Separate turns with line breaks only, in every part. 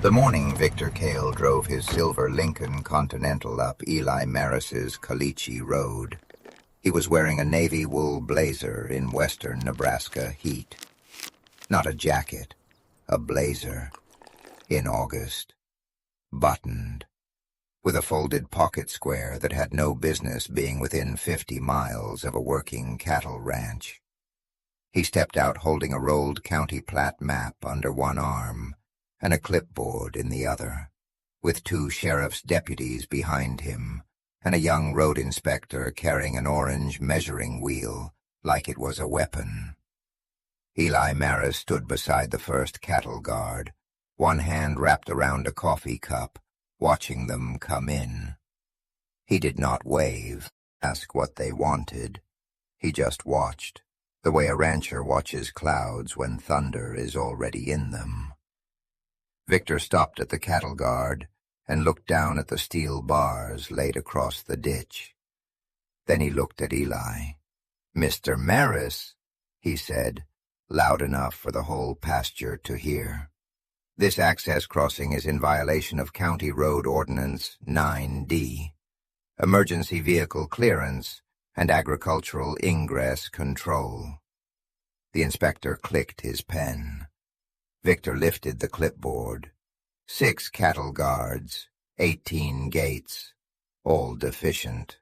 The morning Victor Cale drove his silver Lincoln Continental up Eli Marris's Caliche Road. He was wearing a navy wool blazer in western Nebraska heat. Not a jacket, a blazer. In August. Buttoned. With a folded pocket square that had no business being within 50 miles of a working cattle ranch. He stepped out holding a rolled county plat map under one arm and a clipboard in the other, with two sheriff's deputies behind him and a young road inspector carrying an orange measuring wheel like it was a weapon. Eli Marris stood beside the first cattle guard, one hand wrapped around a coffee cup, watching them come in. He did not wave, ask what they wanted. He just watched, the way a rancher watches clouds when thunder is already in them. Victor stopped at the cattle guard and looked down at the steel bars laid across the ditch. Then he looked at Eli. "Mr. Marris," he said, loud enough for the whole pasture to hear. "This access crossing is in violation of County Road Ordinance 9D, Emergency Vehicle Clearance and Agricultural Ingress Control." The inspector clicked his pen. Victor lifted the clipboard. 6 cattle guards, 18 gates, all deficient.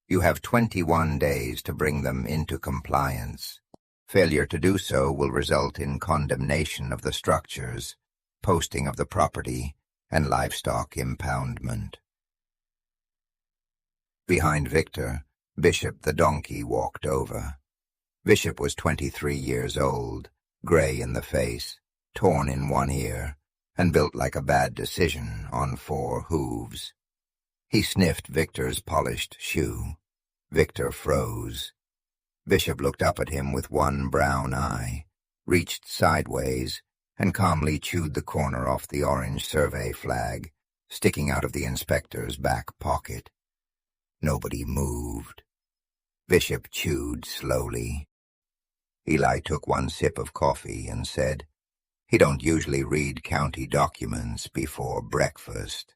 You have 21 days to bring them into compliance. Failure to do so will result in condemnation of the structures, posting of the property, and livestock impoundment. Behind Victor, Bishop the donkey walked over. Bishop was 23 years old, gray in the face, torn in one ear, and built like a bad decision on 4 hooves. He sniffed Victor's polished shoe. Victor froze. Bishop looked up at him with one brown eye, reached sideways, and calmly chewed the corner off the orange survey flag, sticking out of the inspector's back pocket. Nobody moved. Bishop chewed slowly. Eli took one sip of coffee and said, "He don't usually read county documents before breakfast."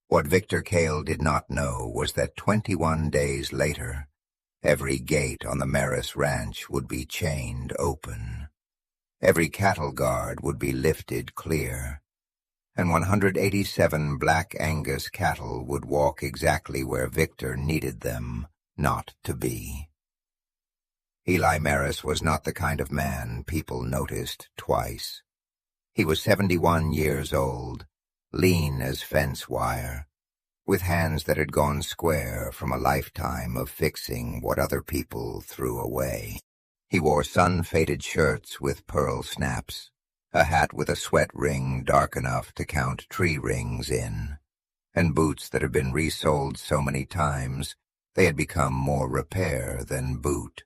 What Victor Cale did not know was that 21 days later, every gate on the Marris ranch would be chained open. Every cattle guard would be lifted clear, and 187 Black Angus cattle would walk exactly where Victor needed them not to be. Eli Marris was not the kind of man people noticed twice. He was 71 years old, lean as fence wire, with hands that had gone square from a lifetime of fixing what other people threw away. He wore sun-faded shirts with pearl snaps, a hat with a sweat ring dark enough to count tree rings in, and boots that had been resoled so many times they had become more repair than boot.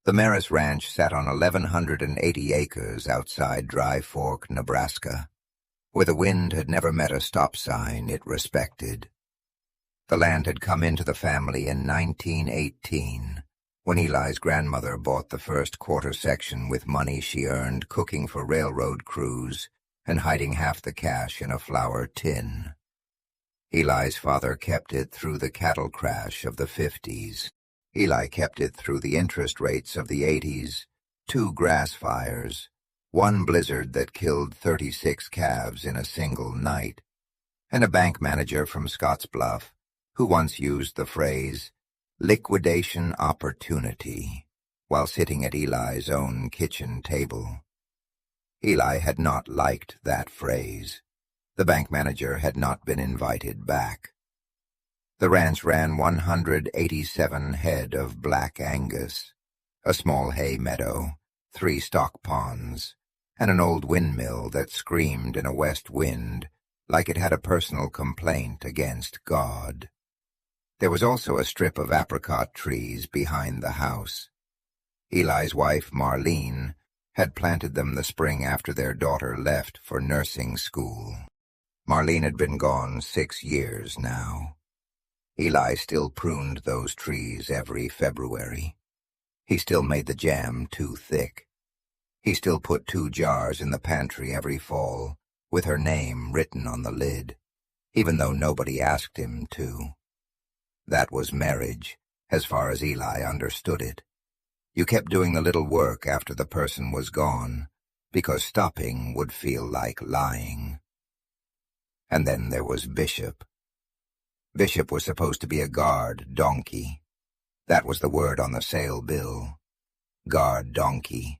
The Marris Ranch sat on 1,180 acres outside Dry Fork, Nebraska, where the wind had never met a stop sign it respected. The land had come into the family in 1918, when Eli's grandmother bought the first quarter section with money she earned cooking for railroad crews and hiding half the cash in a flour tin. Eli's father kept it through the cattle crash of the 50s. Eli kept it through the interest rates of the 80s, 2 grass fires, 1 blizzard that killed 36 calves in a single night, and a bank manager from Scottsbluff who once used the phrase liquidation opportunity while sitting at Eli's own kitchen table. Eli had not liked that phrase. The bank manager had not been invited back. The ranch ran 187 head of Black Angus, a small hay meadow, 3 stock ponds, and an old windmill that screamed in a west wind like it had a personal complaint against God. There was also a strip of apricot trees behind the house. Eli's wife, Marlene, had planted them the spring after their daughter left for nursing school. Marlene had been gone 6 years now. Eli still pruned those trees every February. He still made the jam too thick. He still put 2 jars in the pantry every fall, with her name written on the lid, even though nobody asked him to. That was marriage, as far as Eli understood it. You kept doing the little work after the person was gone, because stopping would feel like lying. And then there was Bishop. Bishop was supposed to be a guard donkey. That was the word on the sale bill. Guard donkey.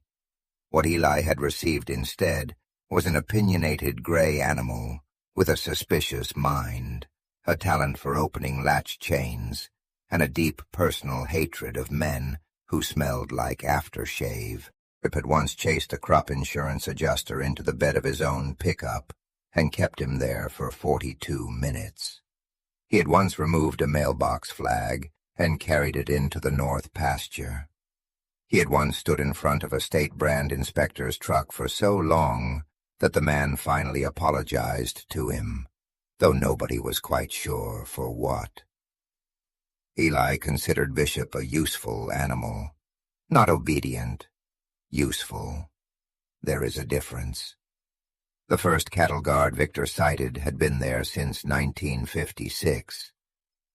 What Eli had received instead was an opinionated gray animal with a suspicious mind, a talent for opening latch chains, and a deep personal hatred of men who smelled like aftershave. Rip had once chased a crop insurance adjuster into the bed of his own pickup and kept him there for 42 minutes. He had once removed a mailbox flag and carried it into the north pasture. He had once stood in front of a state brand inspector's truck for so long that the man finally apologized to him, though nobody was quite sure for what. Eli considered Bishop a useful animal, not obedient, useful. There is a difference. The first cattle guard Victor cited had been there since 1956.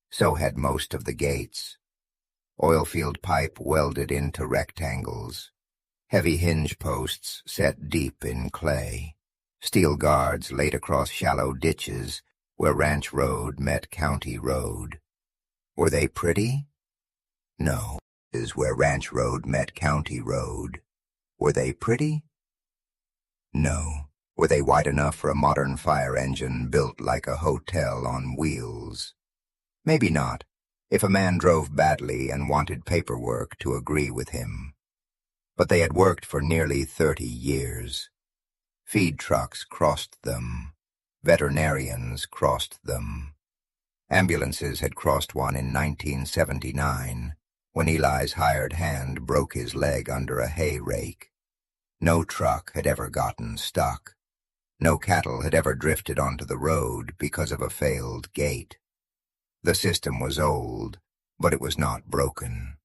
So had most of the gates. Oilfield pipe welded into rectangles, heavy hinge posts set deep in clay, steel guards laid across shallow ditches where ranch road met county road. Were they pretty? No, is where ranch road met county road. Were they pretty? No. Were they wide enough for a modern fire engine built like a hotel on wheels? Maybe not, if a man drove badly and wanted paperwork to agree with him. But they had worked for nearly 30 years. Feed trucks crossed them. Veterinarians crossed them. Ambulances had crossed one in 1979, when Eli's hired hand broke his leg under a hay rake. No truck had ever gotten stuck. No cattle had ever drifted onto the road because of a failed gate. The system was old, but it was not broken.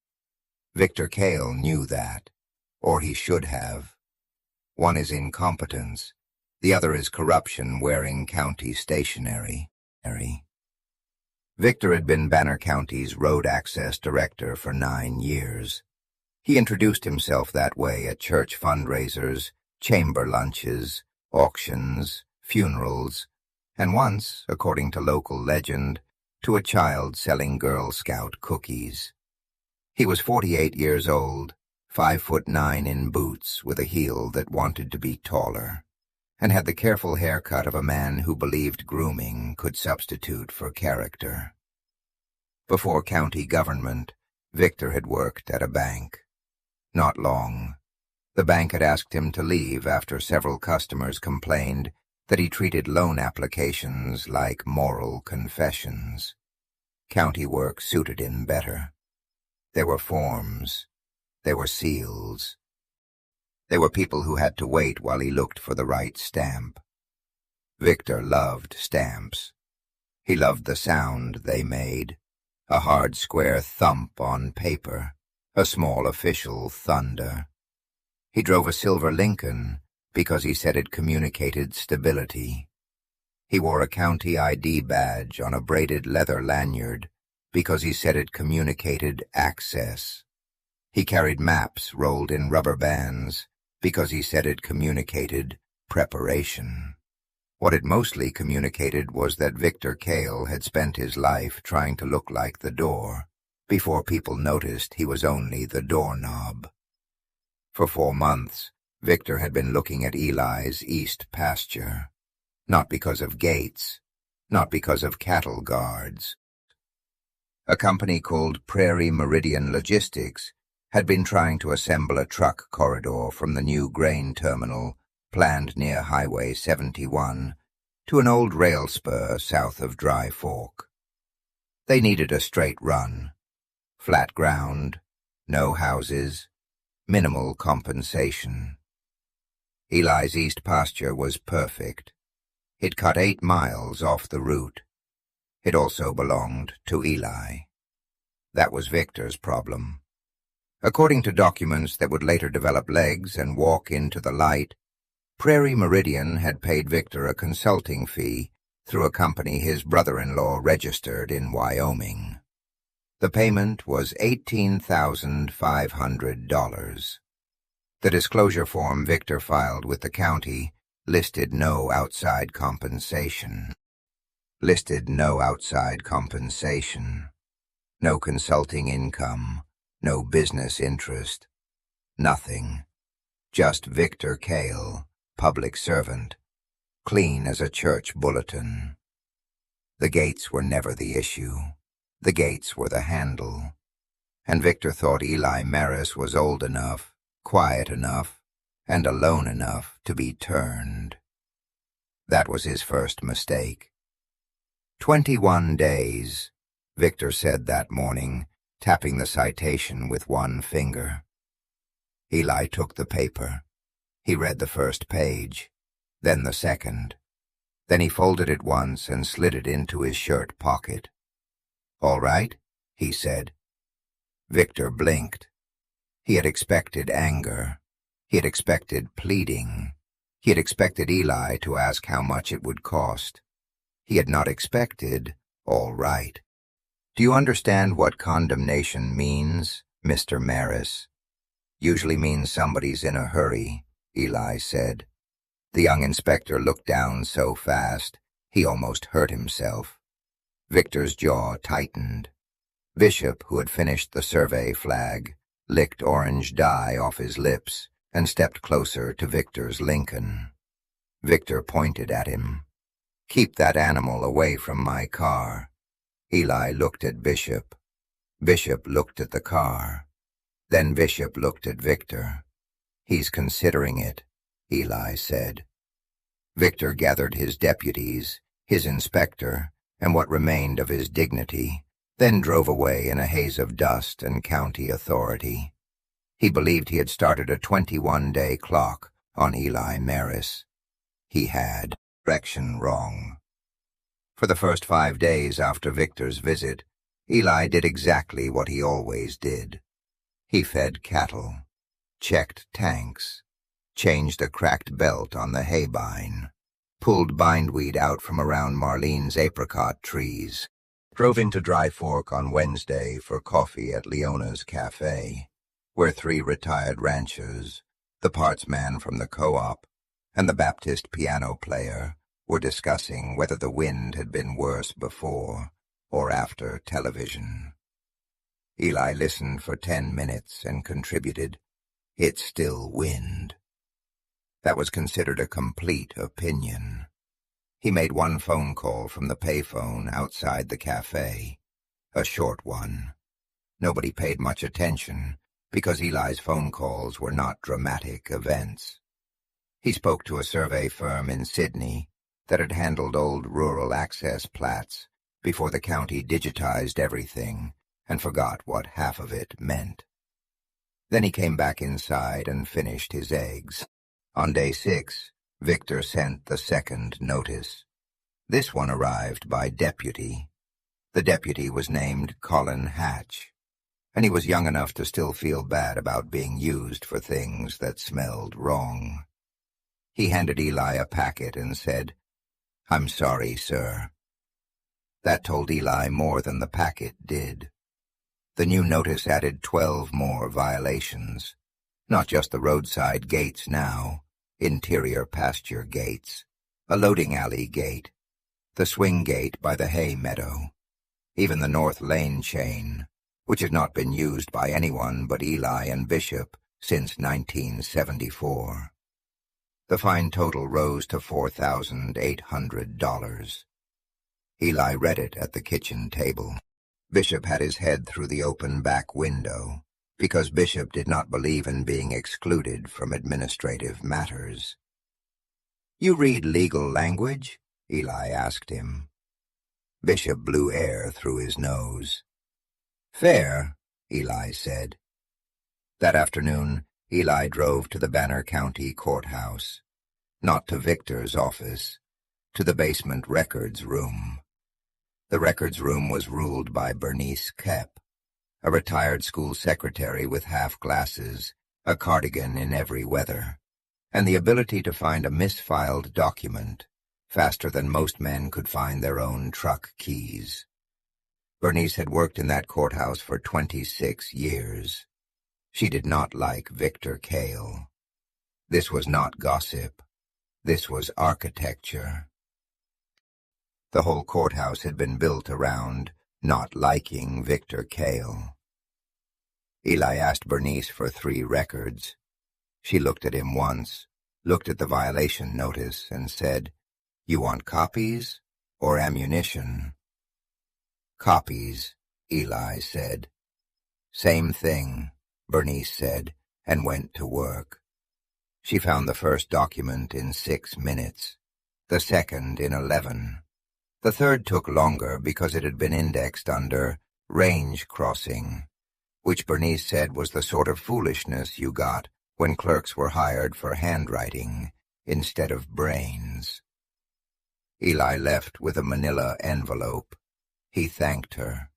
Victor Cale knew that, or he should have. One is incompetence, the other is corruption wearing county stationery. Victor had been Banner County's road access director for 9 years. He introduced himself that way at church fundraisers, chamber lunches, auctions, funerals, and once, according to local legend, to a child selling Girl Scout cookies. He was 48 years old, 5'9" in boots with a heel that wanted to be taller, and had the careful haircut of a man who believed grooming could substitute for character. Before county government, Victor had worked at a bank. Not long. The bank had asked him to leave after several customers complained that he treated loan applications like moral confessions. County work suited him better. There were forms. There were seals. There were people who had to wait while he looked for the right stamp. Victor loved stamps. He loved the sound they made, a hard square thump on paper, a small official thunder. He drove a silver Lincoln because he said it communicated stability. He wore a county ID badge on a braided leather lanyard because he said it communicated access. He carried maps rolled in rubber bands because he said it communicated preparation. What it mostly communicated was that Victor Cale had spent his life trying to look like the door before people noticed he was only the doorknob. For 4 months, Victor had been looking at Eli's east pasture, not because of gates, not because of cattle guards. A company called Prairie Meridian Logistics had been trying to assemble a truck corridor from the new grain terminal planned near Highway 71 to an old rail spur south of Dry Fork. They needed a straight run, flat ground, no houses, minimal compensation. Eli's east pasture was perfect. It cut 8 miles off the route. It also belonged to Eli. That was Victor's problem. According to documents that would later develop legs and walk into the light, Prairie Meridian had paid Victor a consulting fee through a company his brother-in-law registered in Wyoming. The payment was $18,500. The disclosure form Victor filed with the county listed no outside compensation. No consulting income, no business interest, nothing. Just Victor Cale, public servant, clean as a church bulletin. The gates were never the issue. The gates were the handle. And Victor thought Eli Marris was old enough, quiet enough, and alone enough to be turned. That was his first mistake. 21 days, Victor said that morning, tapping the citation with one finger. Eli took the paper. He read the first page, then the second. Then he folded it once and slid it into his shirt pocket. "All right," he said. Victor blinked. He had expected anger. He had expected pleading. He had expected Eli to ask how much it would cost. He had not expected, "All right." "Do you understand what condemnation means, Mr. Marris?" "Usually means somebody's in a hurry," Eli said. The young inspector looked down so fast, he almost hurt himself. Victor's jaw tightened. Bishop, who had finished the survey flag, licked orange dye off his lips and stepped closer to Victor's Lincoln. Victor pointed at him. "Keep that animal away from my car." Eli looked at Bishop. Bishop looked at the car. Then Bishop looked at Victor. "He's considering it," Eli said. Victor gathered his deputies, his inspector, and what remained of his dignity, then drove away in a haze of dust and county authority. He believed he had started a 21-day clock on Eli Marris. He had. Direction wrong. For the first 5 days after Victor's visit, Eli did exactly what he always did. He fed cattle, checked tanks, changed a cracked belt on the haybine, pulled bindweed out from around Marlene's apricot trees, drove into Dry Fork on Wednesday for coffee at Leona's Cafe, where 3 retired ranchers, the parts man from the co-op, and the Baptist piano player were discussing whether the wind had been worse before or after television. Eli listened for 10 minutes and contributed, "It's still wind." That was considered a complete opinion. He made one phone call from the payphone outside the cafe, a short one. Nobody paid much attention because Eli's phone calls were not dramatic events. He spoke to a survey firm in Sydney that had handled old rural access plats before the county digitized everything and forgot what half of it meant. Then he came back inside and finished his eggs. On day 6, Victor sent the second notice. This one arrived by deputy. The deputy was named Colin Hatch, and he was young enough to still feel bad about being used for things that smelled wrong. He handed Eli a packet and said, "I'm sorry, sir." That told Eli more than the packet did. The new notice added 12 more violations. Not just the roadside gates now, interior pasture gates, a loading alley gate, the swing gate by the hay meadow, even the north lane chain, which had not been used by anyone but Eli and Bishop since 1974. The fine total rose to $4,800. Eli read it at the kitchen table. Bishop had his head through the open back window, because Bishop did not believe in being excluded from administrative matters. "You read legal language?" Eli asked him. Bishop blew air through his nose. "Fair," Eli said. That afternoon, Eli drove to the Banner County Courthouse, not to Victor's office, to the basement records room. The records room was ruled by Bernice Koepp, a retired school secretary with half glasses, a cardigan in every weather, and the ability to find a misfiled document faster than most men could find their own truck keys. Bernice had worked in that courthouse for 26 years. She did not like Victor Cale. This was not gossip. This was architecture. The whole courthouse had been built around not liking Victor Cale. Eli asked Bernice for 3 records. She looked at him once, looked at the violation notice, and said, "You want copies or ammunition?" "Copies," Eli said. "Same thing," Bernice said, and went to work. She found the first document in 6 minutes, the second in 11. The third took longer because it had been indexed under range crossing, which Bernice said was the sort of foolishness you got when clerks were hired for handwriting instead of brains. Eli left with a manila envelope. He thanked her.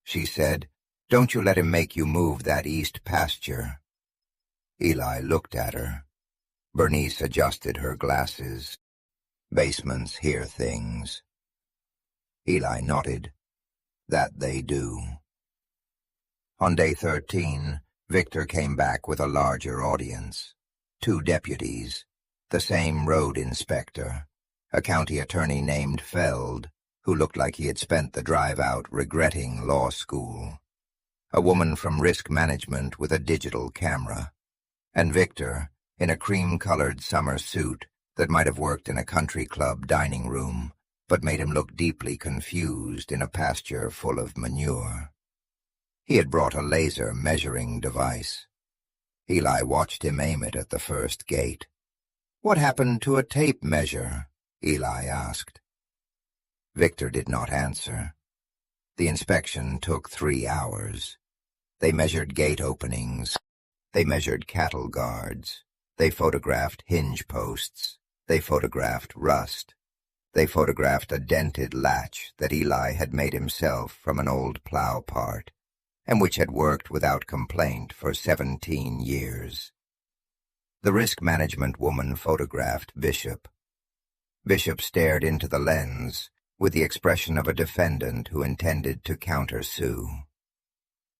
She said, "Don't you let him make you move that east pasture." Eli looked at her. Bernice adjusted her glasses. "Basements hear things." Eli nodded. "That they do." On day 13, Victor came back with a larger audience. 2 deputies, the same road inspector, a county attorney named Feld, who looked like he had spent the drive out regretting law school, a woman from risk management with a digital camera, and Victor in a cream-colored summer suit that might have worked in a country club dining room, but made him look deeply confused in a pasture full of manure. He had brought a laser measuring device. Eli watched him aim it at the first gate. "What happened to a tape measure?" Eli asked. Victor did not answer. The inspection took 3 hours. They measured gate openings. They measured cattle guards. They photographed hinge posts. They photographed rust. They photographed a dented latch that Eli had made himself from an old plow part, and which had worked without complaint for 17 years. The risk management woman photographed Bishop. Bishop stared into the lens with the expression of a defendant who intended to countersue.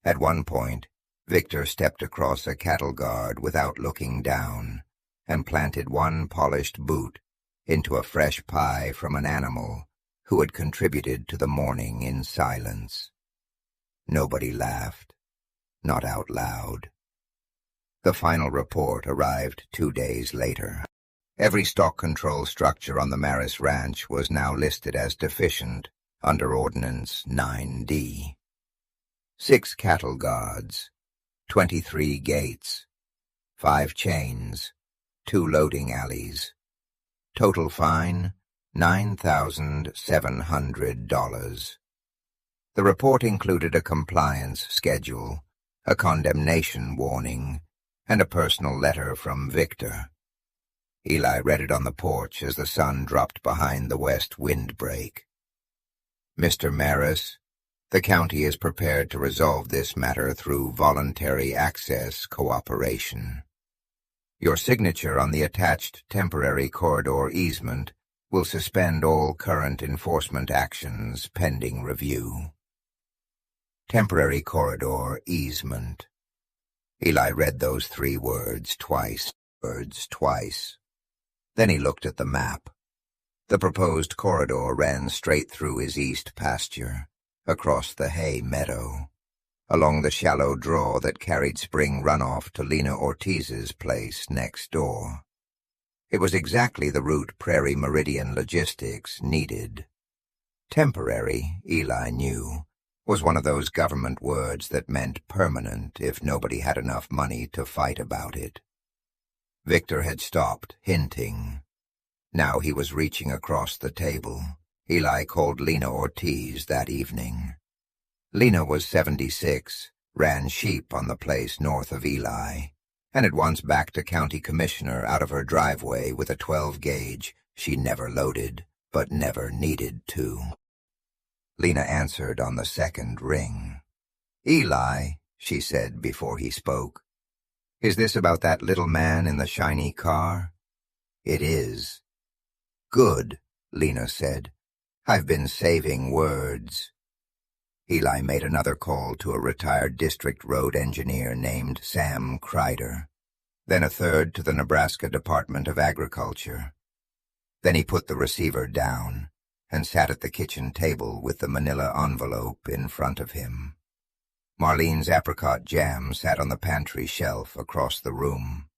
At one point, Victor stepped across a cattle guard without looking down and planted one polished boot into a fresh pie from an animal who had contributed to the morning in silence. Nobody laughed, not out loud. The final report arrived 2 days later. Every stock control structure on the Marris Ranch was now listed as deficient under Ordinance 9D. 6 cattle guards, 23 gates, 5 chains, 2 loading alleys. Total fine, $9,700. The report included a compliance schedule, a condemnation warning, and a personal letter from Victor. Eli read it on the porch as the sun dropped behind the west windbreak. "Mr. Marris, the county is prepared to resolve this matter through voluntary access cooperation. Your signature on the attached temporary corridor easement will suspend all current enforcement actions pending review." Temporary corridor easement. Eli read those 3 words twice. Then he looked at the map. The proposed corridor ran straight through his east pasture, across the hay meadow, along the shallow draw that carried spring runoff to Lena Ortiz's place next door. It was exactly the route Prairie Meridian Logistics needed. Temporary, Eli knew, was one of those government words that meant permanent if nobody had enough money to fight about it. Victor had stopped hinting. Now he was reaching across the table. Eli called Lena Ortiz that evening. Lena was 76, ran sheep on the place north of Eli, and had once backed a county commissioner out of her driveway with a 12-gauge she never loaded, but never needed to. Lena answered on the second ring. "Eli," she said before he spoke, "is this about that little man in the shiny car?" "It is." "Good," Lena said. "I've been saving words." Eli made another call to a retired district road engineer named Sam Kreider, then a third to the Nebraska Department of Agriculture. Then he put the receiver down and sat at the kitchen table with the manila envelope in front of him. Marlene's apricot jam sat on the pantry shelf across the room.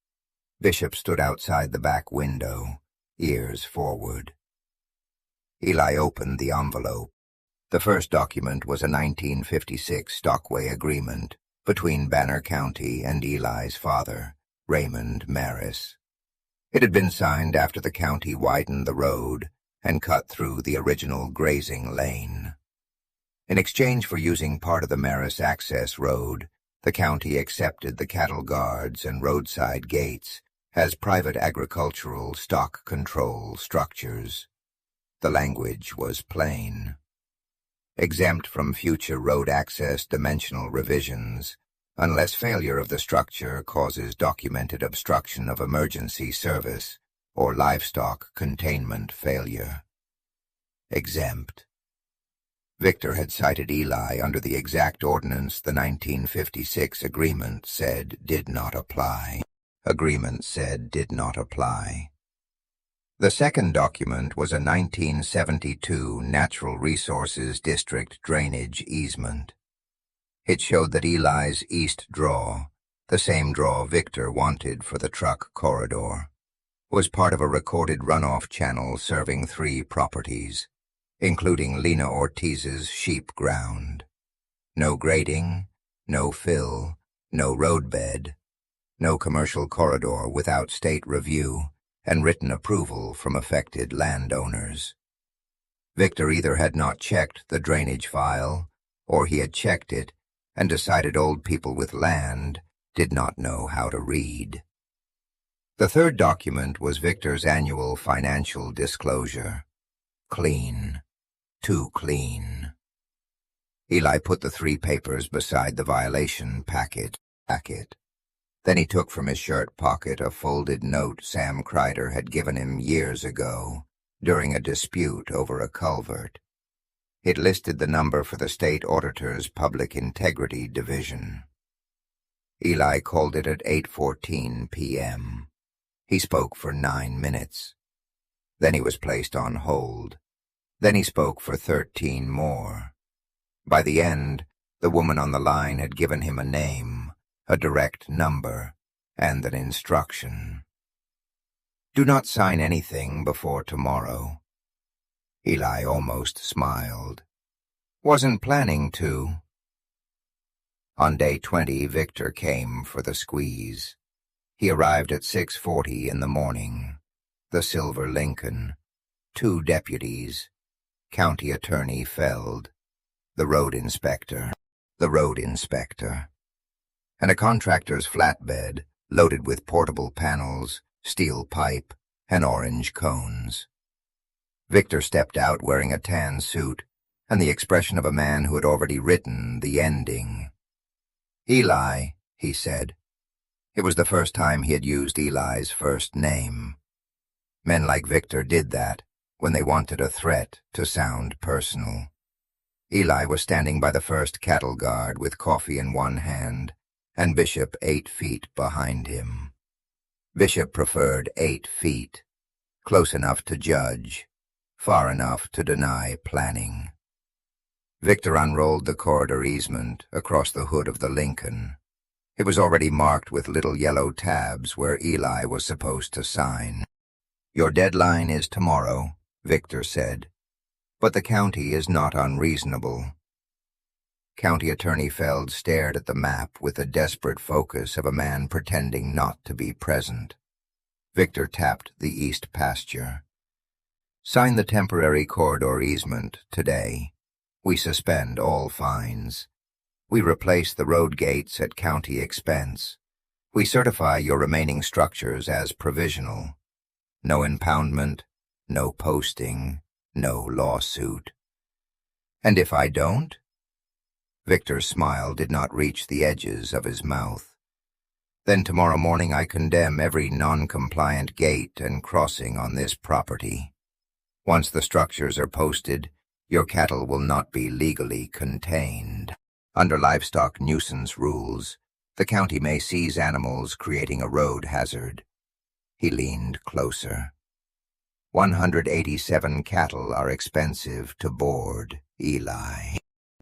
Bishop stood outside the back window, ears forward. Eli opened the envelope. The first document was a 1956 stockway agreement between Banner County and Eli's father, Raymond Marris. It had been signed after the county widened the road and cut through the original grazing lane. In exchange for using part of the Marris access road, the county accepted the cattle guards and roadside gates as private agricultural stock control structures. The language was plain. Exempt from future road access dimensional revisions, unless failure of the structure causes documented obstruction of emergency service or livestock containment failure. Exempt. Victor had cited Eli under the exact ordinance the 1956 agreement said did not apply. Agreement said did not apply. The second document was a 1972 Natural Resources District drainage easement. It showed that Eli's east draw, the same draw Victor wanted for the truck corridor, was part of a recorded runoff channel serving 3 properties, including Lena Ortiz's sheep ground. No grading, no fill, no roadbed, no commercial corridor without state review and written approval from affected landowners. Victor either had not checked the drainage file, or he had checked it and decided old people with land did not know how to read. The third document was Victor's annual financial disclosure. Clean. Too clean. Eli put the 3 papers beside the violation packet. Then he took from his shirt pocket a folded note Sam Kreider had given him years ago during a dispute over a culvert. It listed the number for the state auditor's Public Integrity Division. Eli called it at 8:14 p.m. He spoke for 9 minutes. Then he was placed on hold. Then he spoke for 13 more. By the end, the woman on the line had given him a name, a direct number, and an instruction. "Do not sign anything before tomorrow." Eli almost smiled. "Wasn't planning to." On day 20, Victor came for the squeeze. He arrived at 6:40 in the morning. The silver Lincoln, 2 deputies, County Attorney Feld, the road inspector, and a contractor's flatbed loaded with portable panels, steel pipe, and orange cones. Victor stepped out wearing a tan suit and the expression of a man who had already written the ending. "Eli," he said. It was the first time he had used Eli's first name. Men like Victor did that when they wanted a threat to sound personal. Eli was standing by the first cattle guard with coffee in one hand and Bishop 8 feet behind him. Bishop preferred 8 feet, close enough to judge, far enough to deny planning. Victor unrolled the corridor easement across the hood of the Lincoln. It was already marked with little yellow tabs where Eli was supposed to sign. "Your deadline is tomorrow," Victor said, "but the county is not unreasonable." County Attorney Feld stared at the map with the desperate focus of a man pretending not to be present. Victor tapped the east pasture. "Sign the temporary corridor easement today. We suspend all fines. We replace the road gates at county expense. We certify your remaining structures as provisional. No impoundment, no posting, no lawsuit." "And if I don't?" Victor's smile did not reach the edges of his mouth. Then tomorrow morning I condemn every non-compliant gate and crossing on this property. Once the structures are posted, your cattle will not be legally contained. Under livestock nuisance rules, the county may seize animals creating a road hazard. He leaned closer. 187 cattle are expensive to board, Eli.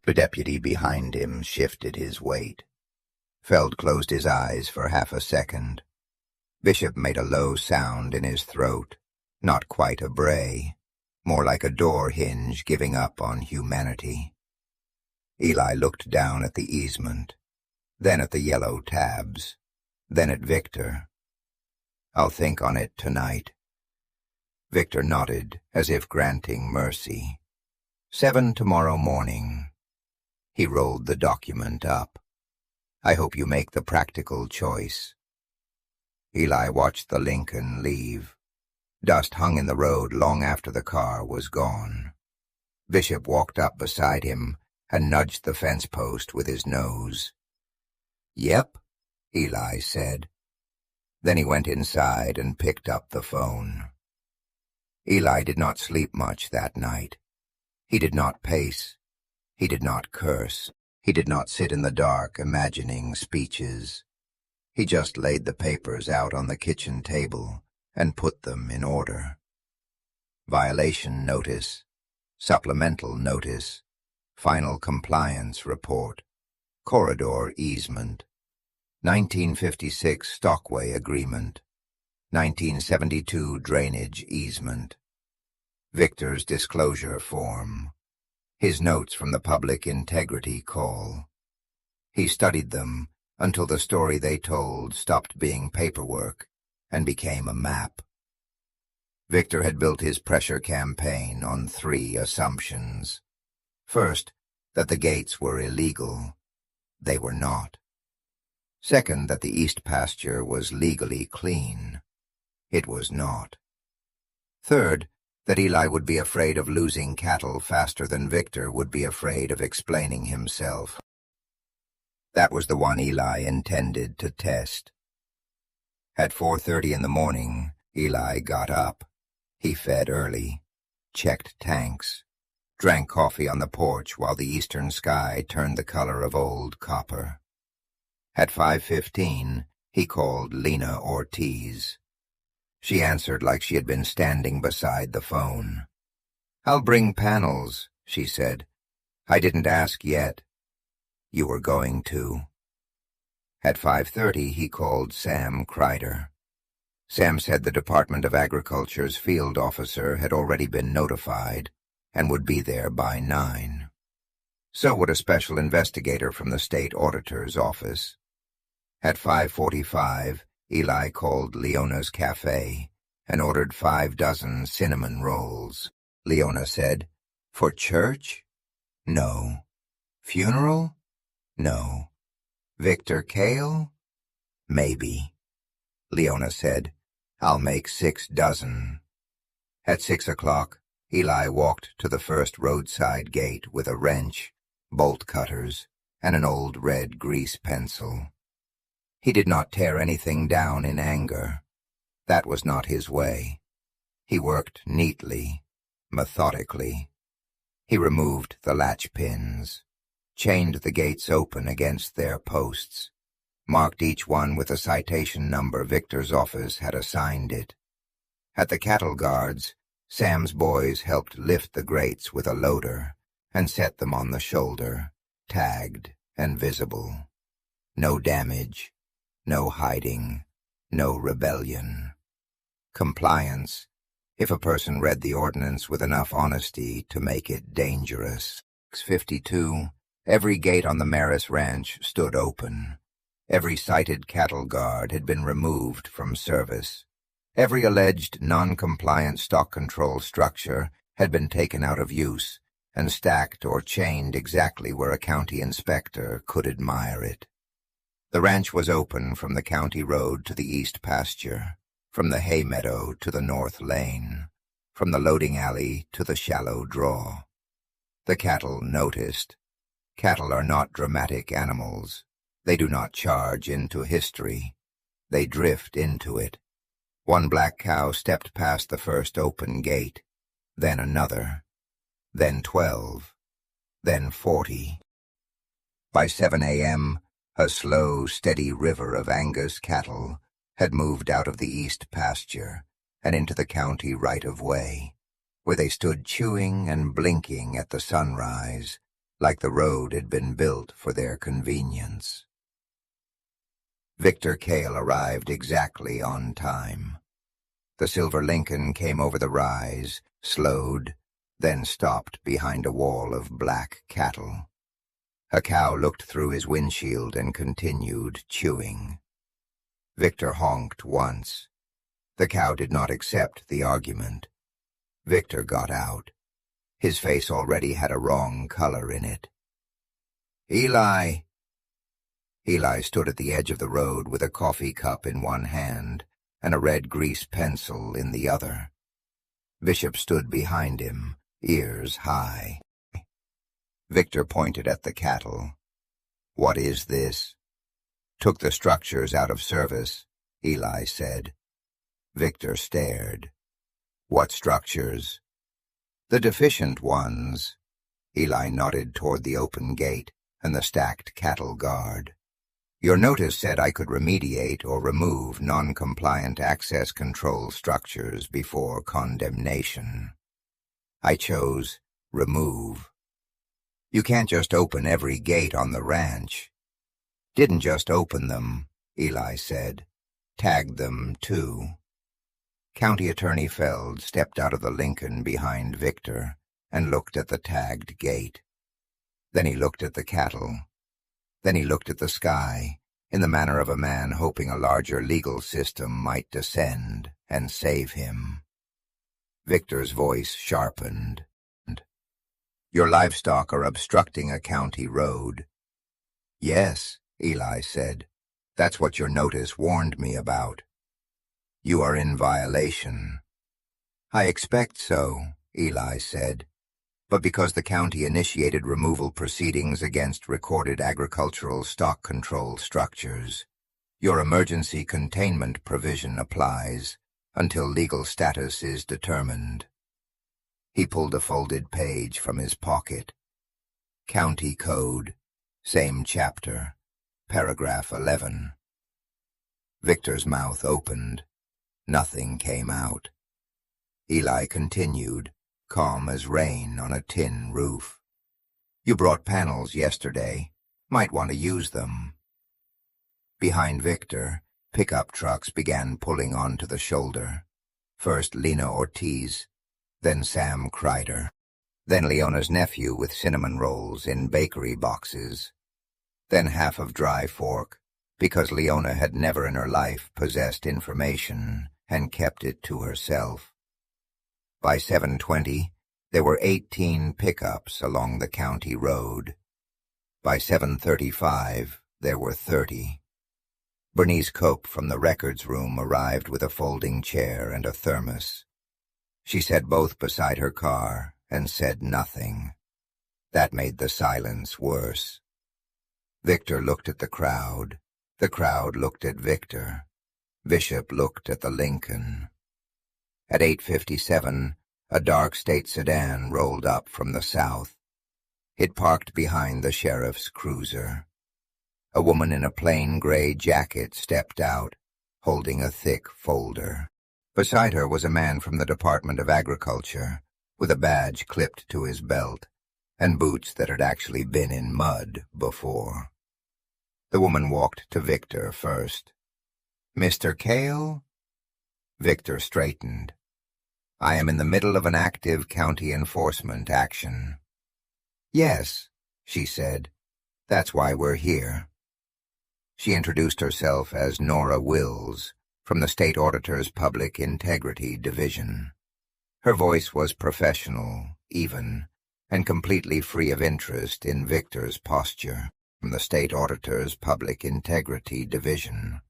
The deputy behind him shifted his weight. Feld closed his eyes for half a second. Bishop made a low sound in his throat, not quite a bray, more like a door hinge giving up on humanity. Eli looked down at the easement, then at the yellow tabs, then at Victor. "I'll think on it tonight." Victor nodded, as if granting mercy. 7 tomorrow morning. He rolled the document up. "I hope you make the practical choice." Eli watched the Lincoln leave. Dust hung in the road long after the car was gone. Bishop walked up beside him and nudged the fence post with his nose. "Yep," Eli said. Then he went inside and picked up the phone. Eli did not sleep much that night. He did not pace. He did not curse. He did not sit in the dark imagining speeches. He just laid the papers out on the kitchen table and put them in order. Violation notice, supplemental notice, final compliance report, corridor easement, 1956 stockway agreement, 1972 drainage easement, Victor's disclosure form, his notes from the public integrity call. He studied them until the story they told stopped being paperwork and became a map. Victor had built his pressure campaign on 3 assumptions. First, that the gates were illegal. They were not. Second, that the east pasture was legally clean. It was not. Third, that Eli would be afraid of losing cattle faster than Victor would be afraid of explaining himself. That was the one Eli intended to test. At 4:30 in the morning, Eli got up. He fed early, checked tanks, drank coffee on the porch while the eastern sky turned the color of old copper. At 5:15, he called Lena Ortiz. She answered like she had been standing beside the phone. "I'll bring panels," she said. "I didn't ask yet." "You were going to." At 5:30, he called Sam Kreider. Sam said the Department of Agriculture's field officer had already been notified and would be there by 9. So would a special investigator from the state auditor's office. At 5:45, Eli called Leona's Cafe and ordered 5 dozen cinnamon rolls. Leona said, "For church?" "No." "Funeral?" "No." "Victor Kale?" "Maybe." Leona said, "I'll make 6 dozen." At 6 o'clock, Eli walked to the first roadside gate with a wrench, bolt cutters, and an old red grease pencil. He did not tear anything down in anger. That was not his way. He worked neatly, methodically. He removed the latch pins, chained the gates open against their posts, marked each one with a citation number Victor's office had assigned it. At the cattle guards, Sam's boys helped lift the grates with a loader and set them on the shoulder, tagged and visible. No damage, no hiding, no rebellion. Compliance, if a person read the ordinance with enough honesty to make it dangerous. 52, every gate on the Marris ranch stood open. Every cited cattle guard had been removed from service. Every alleged non-compliant stock control structure had been taken out of use and stacked or chained exactly where a county inspector could admire it. The ranch was open from the county road to the east pasture, from the hay meadow to the north lane, from the loading alley to the shallow draw. The cattle noticed. Cattle are not dramatic animals. They do not charge into history. They drift into it. One black cow stepped past the first open gate, then another, then 12, then 40. By 7 a.m., a slow, steady river of Angus cattle had moved out of the east pasture and into the county right-of-way, where they stood chewing and blinking at the sunrise, like the road had been built for their convenience. Victor Cale arrived exactly on time. The silver Lincoln came over the rise, slowed, then stopped behind a wall of black cattle. A cow looked through his windshield and continued chewing. Victor honked once. The cow did not accept the argument. Victor got out. His face already had a wrong color in it. "Eli!" Eli stood at the edge of the road with a coffee cup in one hand and a red grease pencil in the other. Bishop stood behind him, ears high. Victor pointed at the cattle. "What is this?" "Took the structures out of service," Eli said. Victor stared. "What structures?" "The deficient ones." Eli nodded toward the open gate and the stacked cattle guard. "Your notice said I could remediate or remove non-compliant access control structures before condemnation. I chose remove. You can't just open every gate on the ranch." "Didn't just open them," Eli said. "Tagged them, too." County Attorney Feld stepped out of the Lincoln behind Victor and looked at the tagged gate. Then he looked at the cattle. Then he looked at the sky, in the manner of a man hoping a larger legal system might descend and save him. Victor's voice sharpened. "Your livestock are obstructing a county road." "Yes," Eli said. "That's what your notice warned me about." "You are in violation." "I expect so," Eli said. "But because the county initiated removal proceedings against recorded agricultural stock control structures, your emergency containment provision applies until legal status is determined." He pulled a folded page from his pocket. County Code, same chapter, paragraph 11. Victor's mouth opened. Nothing came out. Eli continued, calm as rain on a tin roof. "You brought panels yesterday. Might want to use them." Behind Victor, pickup trucks began pulling onto the shoulder. First Lena Ortiz, then Sam Kreider, then Leona's nephew with cinnamon rolls in bakery boxes, then half of Dry Fork, because Leona had never in her life possessed information and kept it to herself. By 7:20, there were 18 pickups along the county road. By 7:35, there were 30. Bernice Cope from the records room arrived with a folding chair and a thermos. She set both beside her car and said nothing. That made the silence worse. Victor looked at the crowd. The crowd looked at Victor. Bishop looked at the Lincoln. At 8:57, a dark state sedan rolled up from the south. It parked behind the sheriff's cruiser. A woman in a plain gray jacket stepped out, holding a thick folder. Beside her was a man from the Department of Agriculture, with a badge clipped to his belt, and boots that had actually been in mud before. The woman walked to Victor first. "Mr. Cale?" Victor straightened. "I am in the middle of an active county enforcement action." "Yes," she said. "That's why we're here." She introduced herself as Nora Wills, from the State Auditor's Public Integrity Division. Her voice was professional, even, and completely free of interest in Victor's posture. From the State Auditor's Public Integrity Division.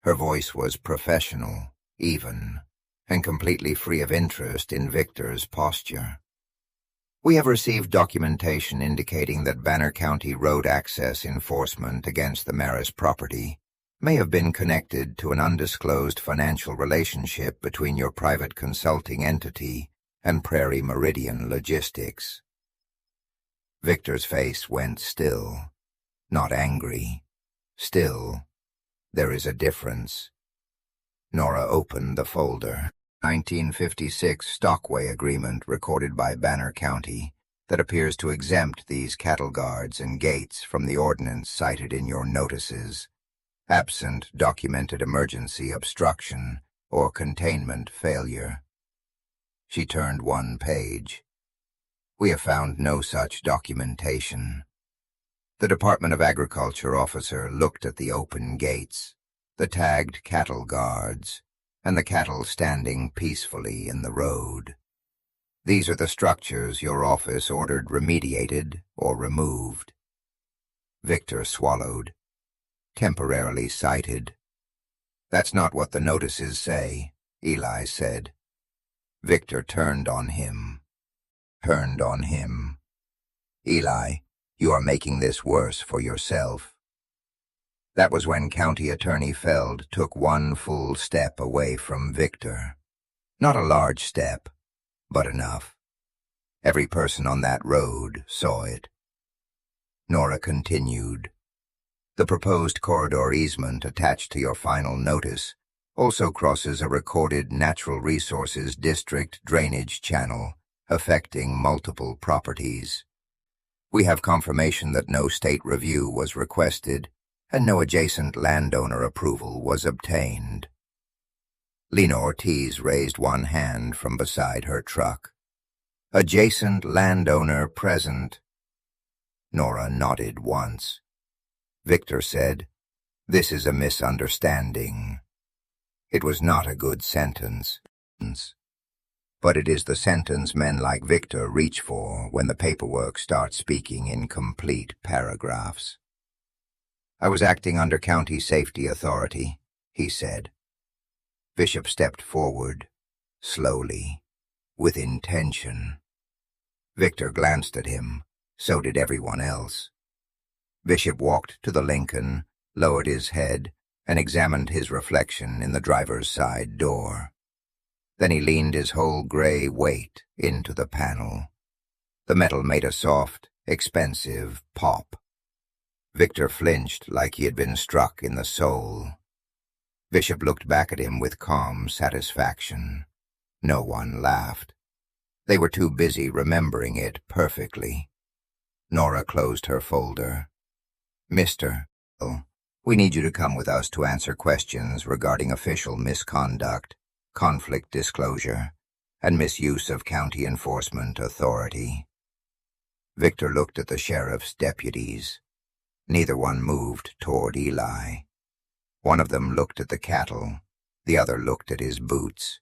Her voice was professional, even, and completely free of interest in Victor's posture. We have received documentation indicating that Banner County road access enforcement against the Marris property may have been connected to an undisclosed financial relationship between your private consulting entity and Prairie Meridian Logistics. Victor's face went still, not angry. Still, there is a difference. Nora opened the folder. 1956 Stockway Agreement recorded by Banner County that appears to exempt these cattle guards and gates from the ordinance cited in your notices, absent documented emergency obstruction or containment failure. She turned one page. We have found no such documentation. The Department of Agriculture officer looked at the open gates, the tagged cattle guards, and the cattle standing peacefully in the road. These are the structures your office ordered remediated or removed. Victor swallowed. Temporarily cited. That's not what the notices say, Eli said. Victor turned on him. Eli, you are making this worse for yourself. That was when County Attorney Feld took one full step away from Victor. Not a large step, but enough. Every person on that road saw it. Nora continued. The proposed corridor easement attached to your final notice also crosses a recorded Natural Resources District drainage channel affecting multiple properties. We have confirmation that no state review was requested and no adjacent landowner approval was obtained. Lena Ortiz raised one hand from beside her truck. Adjacent landowner present. Nora nodded once. Victor said, "This is a misunderstanding." It was not a good sentence, but it is the sentence men like Victor reach for when the paperwork starts speaking in complete paragraphs. I was acting under county safety authority, he said. Bishop stepped forward, slowly, with intention. Victor glanced at him, so did everyone else. Bishop walked to the Lincoln, lowered his head, and examined his reflection in the driver's side door. Then he leaned his whole gray weight into the panel. The metal made a soft, expensive pop. Victor flinched like he had been struck in the soul. Bishop looked back at him with calm satisfaction. No one laughed. They were too busy remembering it perfectly. Nora closed her folder. "Mr. we need you to come with us to answer questions regarding official misconduct, conflict disclosure, and misuse of county enforcement authority." Victor looked at the sheriff's deputies. Neither one moved toward Eli. One of them looked at the cattle, the other looked at his boots.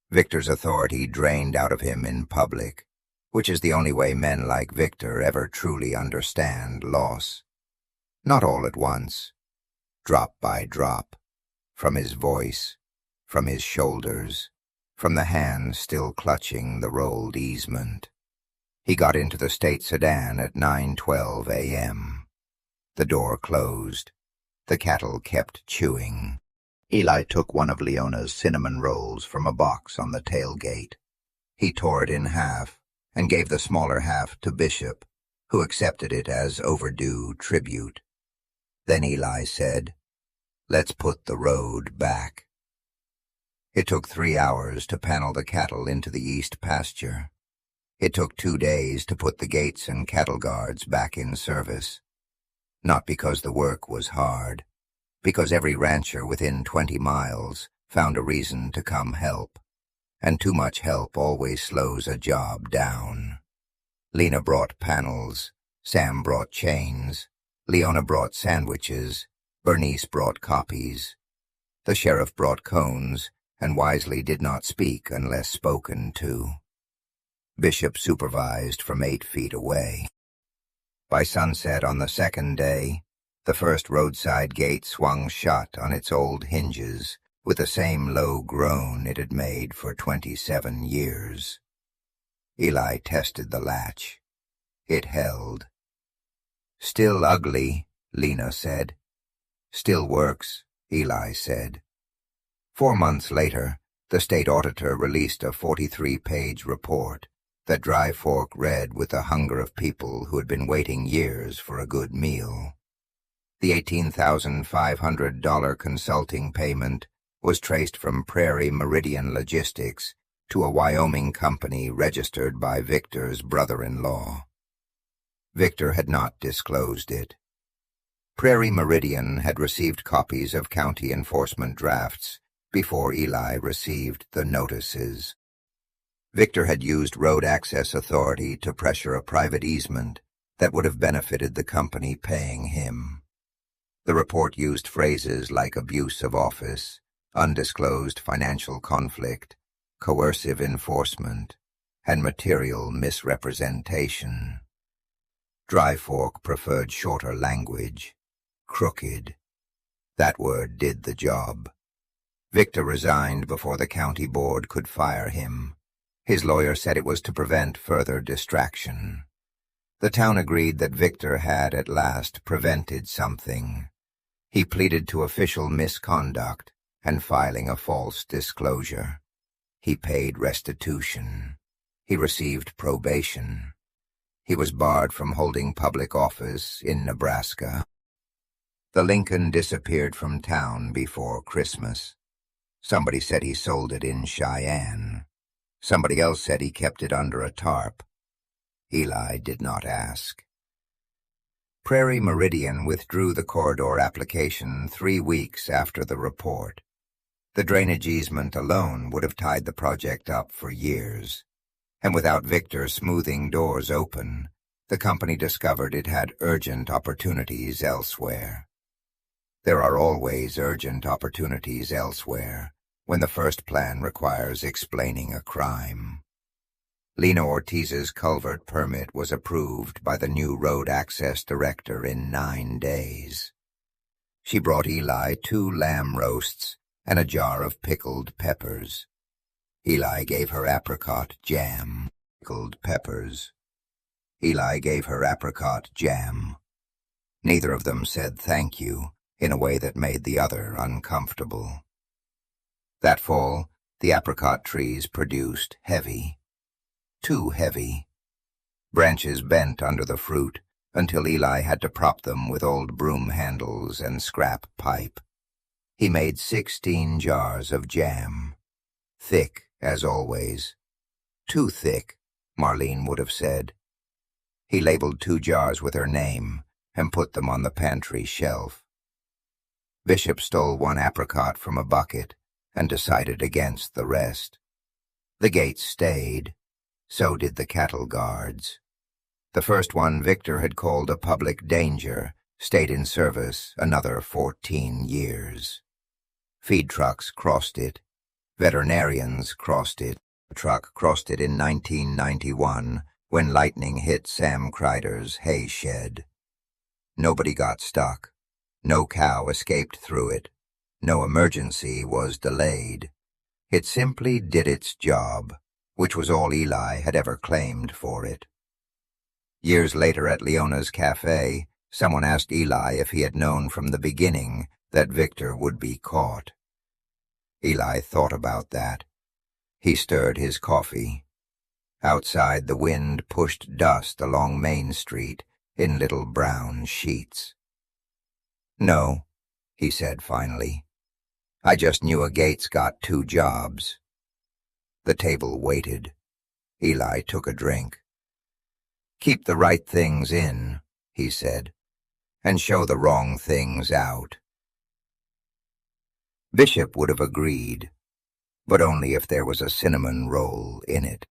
Victor's authority drained out of him in public, which is the only way men like Victor ever truly understand loss. Not all at once, drop by drop, from his voice, from his shoulders, from the hand still clutching the rolled easement. He got into the state sedan at 9:12 a.m. The door closed. The cattle kept chewing. Eli took one of Leona's cinnamon rolls from a box on the tailgate. He tore it in half and gave the smaller half to Bishop, who accepted it as overdue tribute. Then Eli said, "Let's put the road back." It took 3 hours to panel the cattle into the east pasture. It took 2 days to put the gates and cattle guards back in service. Not because the work was hard, because every rancher within 20 miles found a reason to come help, and too much help always slows a job down. Lena brought panels, Sam brought chains, Leona brought sandwiches, Bernice brought copies. The sheriff brought cones, and wisely did not speak unless spoken to. Bishop supervised from 8 feet away. By sunset on the second day, the first roadside gate swung shut on its old hinges with the same low groan it had made for 27 years. Eli tested the latch. It held. "Still ugly," Lena said. "Still works," Eli said. 4 months later, the state auditor released a 43-page report that Dry Fork read with the hunger of people who had been waiting years for a good meal. The $18,500 consulting payment was traced from Prairie Meridian Logistics to a Wyoming company registered by Victor's brother-in-law. Victor had not disclosed it. Prairie Meridian had received copies of county enforcement drafts before Eli received the notices. Victor had used road access authority to pressure a private easement that would have benefited the company paying him. The report used phrases like abuse of office, undisclosed financial conflict, coercive enforcement, and material misrepresentation. Dry Fork preferred shorter language. Crooked. That word did the job. Victor resigned before the county board could fire him. His lawyer said it was to prevent further distraction. The town agreed that Victor had at last prevented something. He pleaded to official misconduct and filing a false disclosure. He paid restitution. He received probation. He was barred from holding public office in Nebraska. The Lincoln disappeared from town before Christmas. Somebody said he sold it in Cheyenne. Somebody else said he kept it under a tarp. Eli did not ask. Prairie Meridian withdrew the corridor application 3 weeks after the report. The drainage easement alone would have tied the project up for years. And without Victor smoothing doors open, the company discovered it had urgent opportunities elsewhere. There are always urgent opportunities elsewhere when the first plan requires explaining a crime. Lena Ortiz's culvert permit was approved by the new road access director in 9 days. She brought Eli 2 lamb roasts and a jar of pickled peppers. Eli gave her apricot jam. Pickled peppers. Eli gave her apricot jam. Neither of them said thank you in a way that made the other uncomfortable. That fall, the apricot trees produced heavy. Too heavy. Branches bent under the fruit until Eli had to prop them with old broom handles and scrap pipe. He made 16 jars of jam. Thick, as always. Too thick, Marlene would have said. He labeled 2 jars with her name and put them on the pantry shelf. Bishop stole 1 apricot from a bucket and decided against the rest. The gates stayed. So did the cattle guards. The first one Victor had called a public danger stayed in service another 14 years. Feed trucks crossed it. Veterinarians crossed it. A truck crossed it in 1991 when lightning hit Sam Kreider's hay shed. Nobody got stuck. No cow escaped through it. No emergency was delayed. It simply did its job, which was all Eli had ever claimed for it. Years later at Leona's cafe, someone asked Eli if he had known from the beginning that Victor would be caught. Eli thought about that. He stirred his coffee. Outside, the wind pushed dust along Main Street in little brown sheets. "No," he said finally. "I just knew a gate's got 2 jobs." The table waited. Eli took a drink. "Keep the right things in," he said, "and show the wrong things out." Bishop would have agreed, but only if there was a cinnamon roll in it.